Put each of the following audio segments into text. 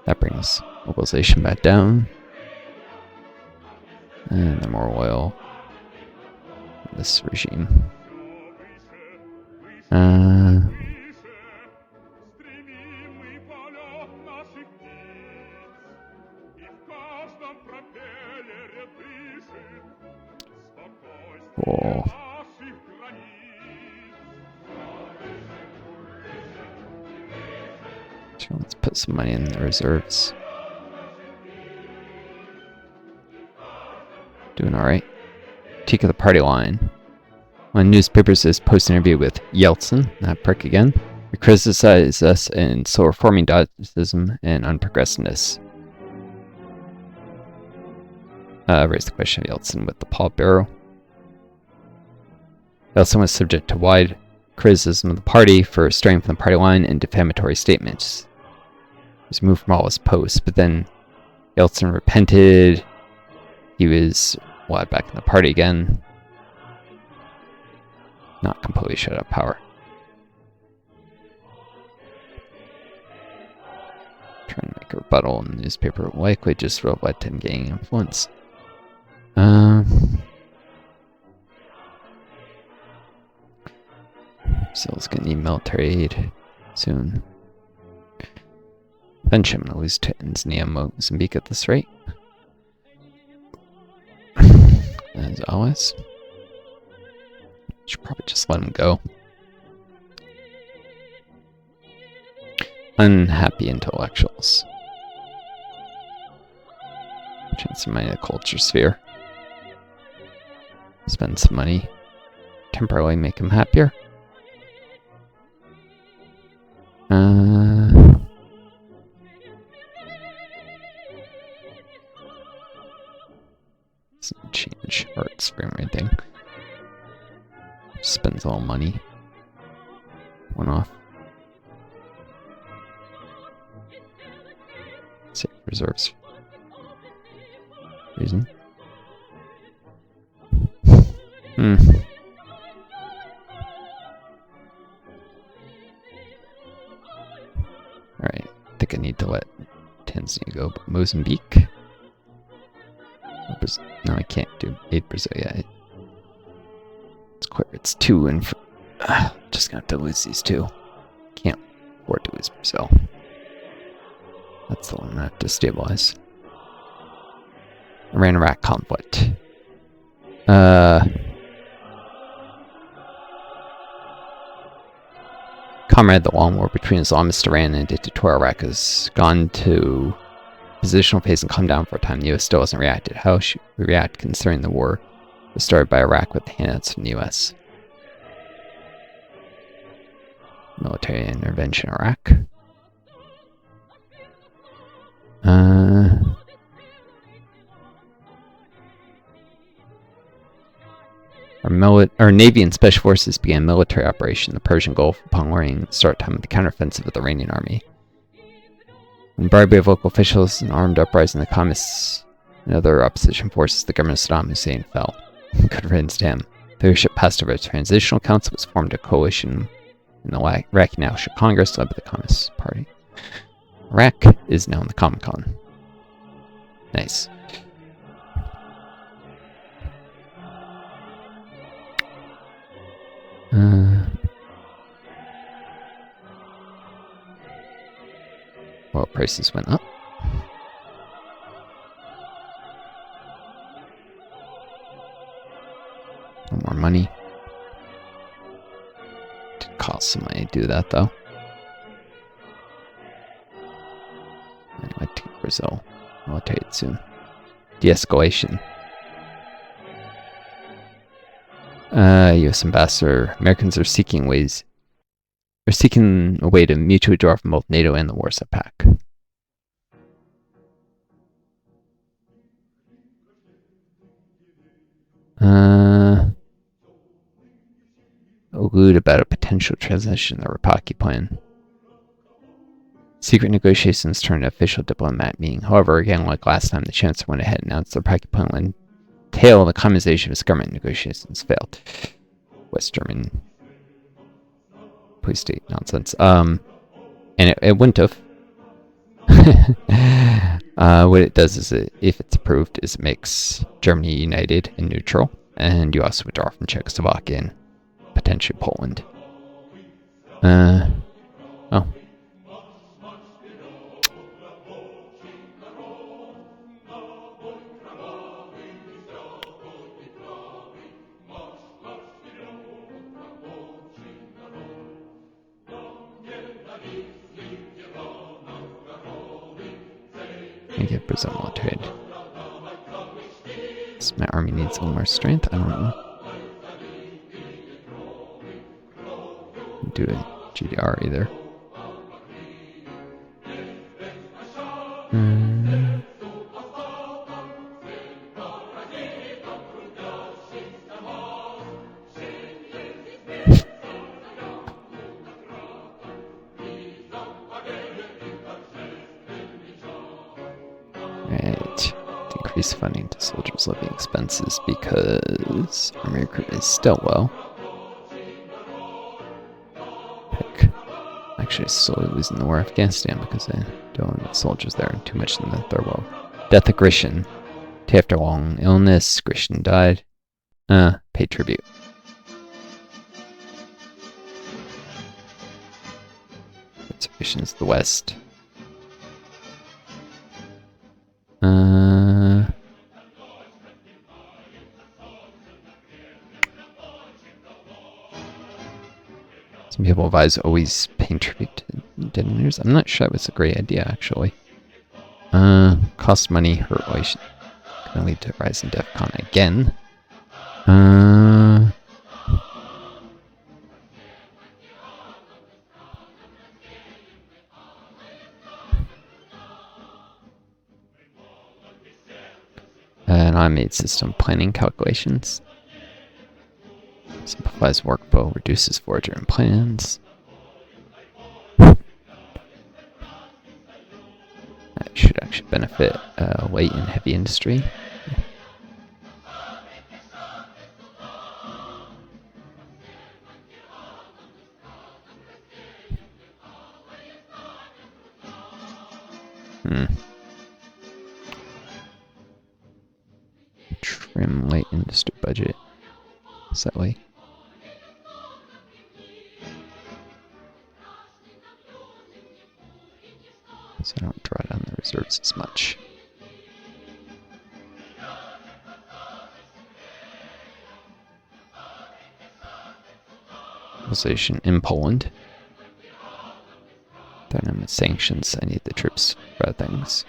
That brings mobilization back down. And then more oil. This regime. Cool. So let's put some money in the reserves. Doing alright. Critique of the party line. One newspaper says post interview with Yeltsin, that prick again. We criticize us in so reforming dogmatism and unprogressiveness. Raised the question of Yeltsin with the Politburo. Yeltsin was subject to wide criticism of the party for straying from the party line and defamatory statements. He was moved from all his posts, but then Yeltsin repented. He was allowed back in the party again. Not completely shut out power. Trying to make a rebuttal in the newspaper, likely just wrote Ep10 gaining influence. Brazil's gonna need military aid soon. Eventually I'm gonna lose to Tanzania and Mozambique at this rate. As always. Should probably just let him go. Unhappy intellectuals. Chance of money in the culture sphere. Spend some money. Temporarily make him happier. Change arts for everything. Spends all money. One off. Save reserves. Reason. Alright. I think I need to let Tanzania go, but Mozambique? No, I can't do 8 Brazil yet. It's clear it's 2 and just gonna have to lose these 2. Can't afford to lose Brazil. That's the one I have to stabilize. Iran-Iraq conflict. Comrade, the long war between Islamist Iran and dictatorial Iraq has gone to positional phase and calmed down for a time. The U.S. still hasn't reacted. How should we react considering the war was started by Iraq with the handouts from the U.S.? Military intervention in Iraq. Our Navy and Special Forces began military operation in the Persian Gulf upon learning the start time of the counteroffensive of the Iranian army. When bribery of local officials and armed uprising of the communists and other opposition forces, the government of Saddam Hussein fell. Good riddance to him. The leadership passed over a transitional council, was formed a coalition in the Iraqi National Congress led by the Communist Party. Iraq is now in the Comecon. Nice. Oil prices went up. No more money. Did cost some money to do that though. I'd like to get Brazil. I'll tell you it soon. De-escalation. U.S. Ambassador, Americans are seeking a way to mutually withdraw from both NATO and the Warsaw Pact. Allude about a potential transition in the Rapaki plan. Secret negotiations turned to official diplomat meeting. However, again, like last time, the Chancellor went ahead and announced the Rapaki plan would entail the communization of his government. Negotiations failed. West German police state nonsense. And it wouldn't have. What it does is, if it's approved, is it makes Germany united and neutral, and you also withdraw from Czechoslovakia and potentially Poland. Oh. I get Brazil military. So my army needs a little more strength. I don't know. Do a GDR either. Right. Increase funding to soldiers' living expenses because army recruitment is still low. Heck. Actually, slowly losing the war in Afghanistan because I don't have soldiers there too much in the third world. Death of Grishin. After long illness, Grishin died. Pay tribute. Reservations to the west. Some people advise always paying tribute to dead leaders. I'm not sure that was a great idea, actually. Cost money, hurt relations. Gonna lead to a rise in DEFCON again. And I made system planning calculations. Simplifies workflow, reduces forager and plans. That should actually benefit light and heavy industry. Trim light industry budget. Slightly. So I don't draw down the reserves as much. Mobilization in Poland. Dynamic sanctions. I need the troops for other things.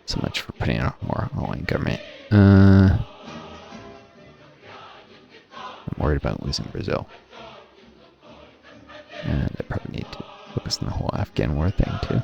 So much for putting out more online government. I'm worried about losing Brazil. And I probably need to focus on the whole Afghan war thing too.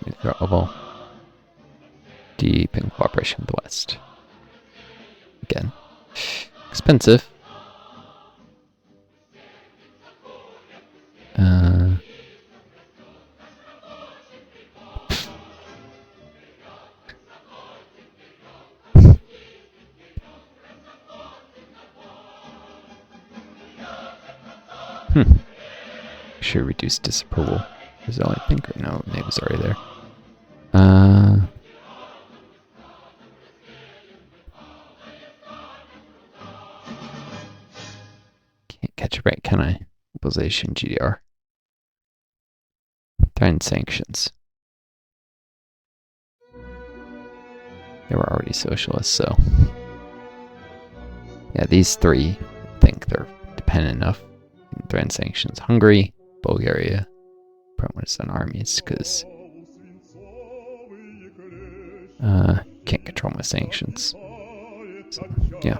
Nuclear level. Deep in cooperation with the West. Again. Expensive. Should reduce disapproval. Brazil, I think, or no, Nate was already there. Can't catch a break, can I? Mobilization GDR. Threatened sanctions. They were already socialists, so. Yeah, these three, I think they're dependent enough. Threatened sanctions. Hungary, Bulgaria, Pro-Western armies, because can't control my sanctions. So, yeah.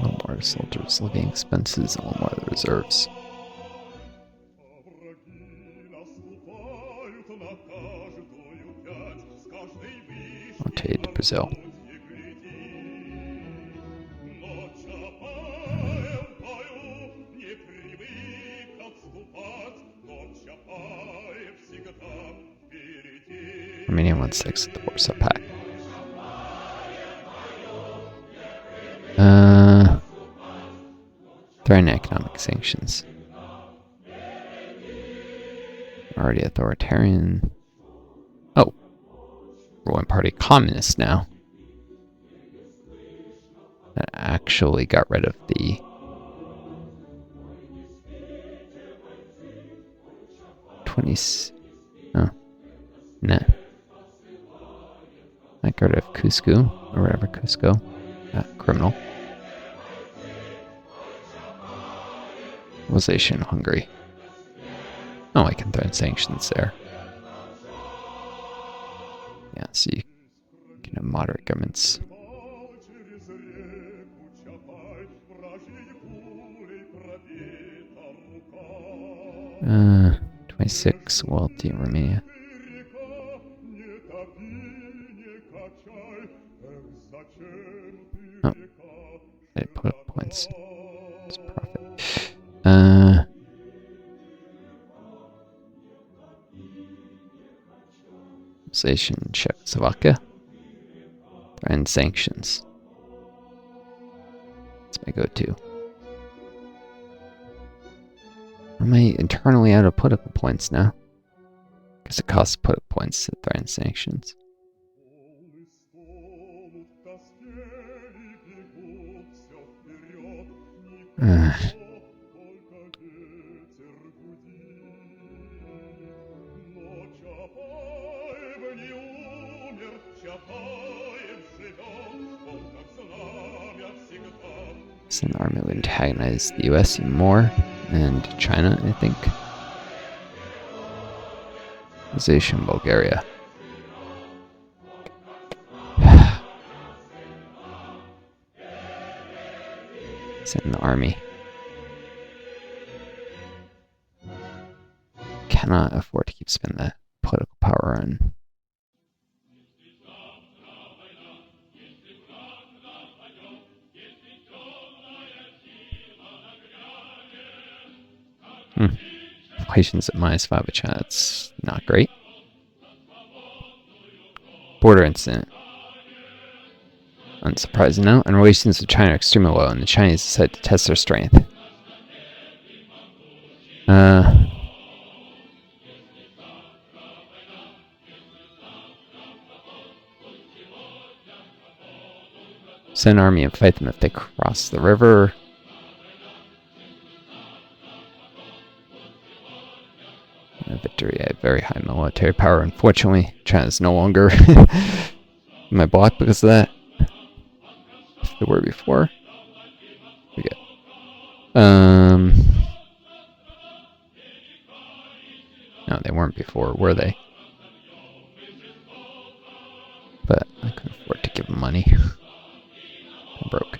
No more soldiers' living expenses, no more of the reserves. Rotate to Brazil. Romania wants to exit the Warsaw Pact. Threaten economic sanctions. Already authoritarian. Oh. Ruling Party communist now. That actually got rid of the 20s. Oh. Nah. I got rid of Cusco, or whatever, Cusco. Criminal. Mobilization Hungary. Oh, I can threaten sanctions there. Yeah, so you can have moderate governments. 26 wealthy in Romania. Oh, I didn't put up points. It's profit. Mobilization Czechoslovakia. And sanctions. That's my go-to. Am I internally out of political points now? Because it costs political points to threaten sanctions. So an army would antagonize the US even more, and China, I think. Mobilization Bulgaria. Send an army. Cannot afford to keep spending that political power on. Inflation's at -5 with China. That's not great. Border incident. Unsurprising now. And relations with China are extremely low, and the Chinese decided to test their strength. Send an army and fight them if they cross the river. Victory. I have very high military power. Unfortunately, China's no longer in my block because of that. If they were before. We get. No, they weren't before, were they? But I couldn't afford to give them money. I'm broke.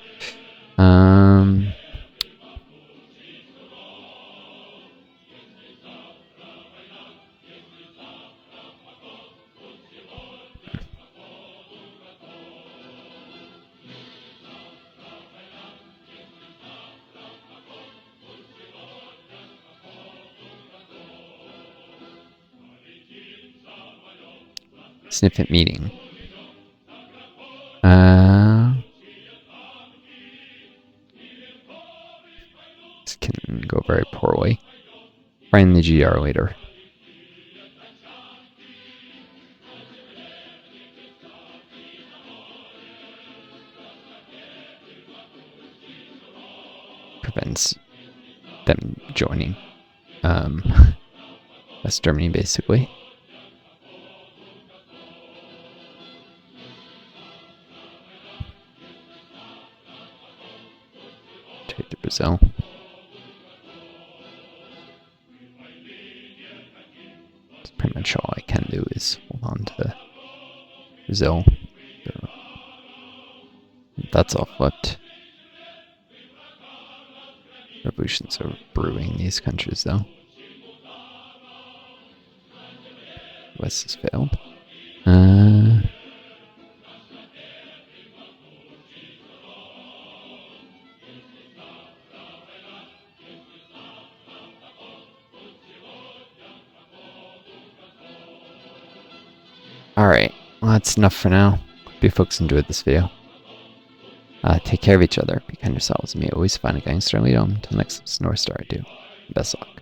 Snippet meeting. This can go very poorly. Find the GR later. Prevents them joining West Germany, basically. Brazil. That's pretty much all I can do is hold on to Brazil. So that's all flipped. Revolutions are brewing in these countries, though. West has failed. Alright, well, that's enough for now. Hope you folks enjoyed this video. Take care of each other, be kind to yourselves, and may always find a gangster and lead them to the next Northstar I do. Best luck.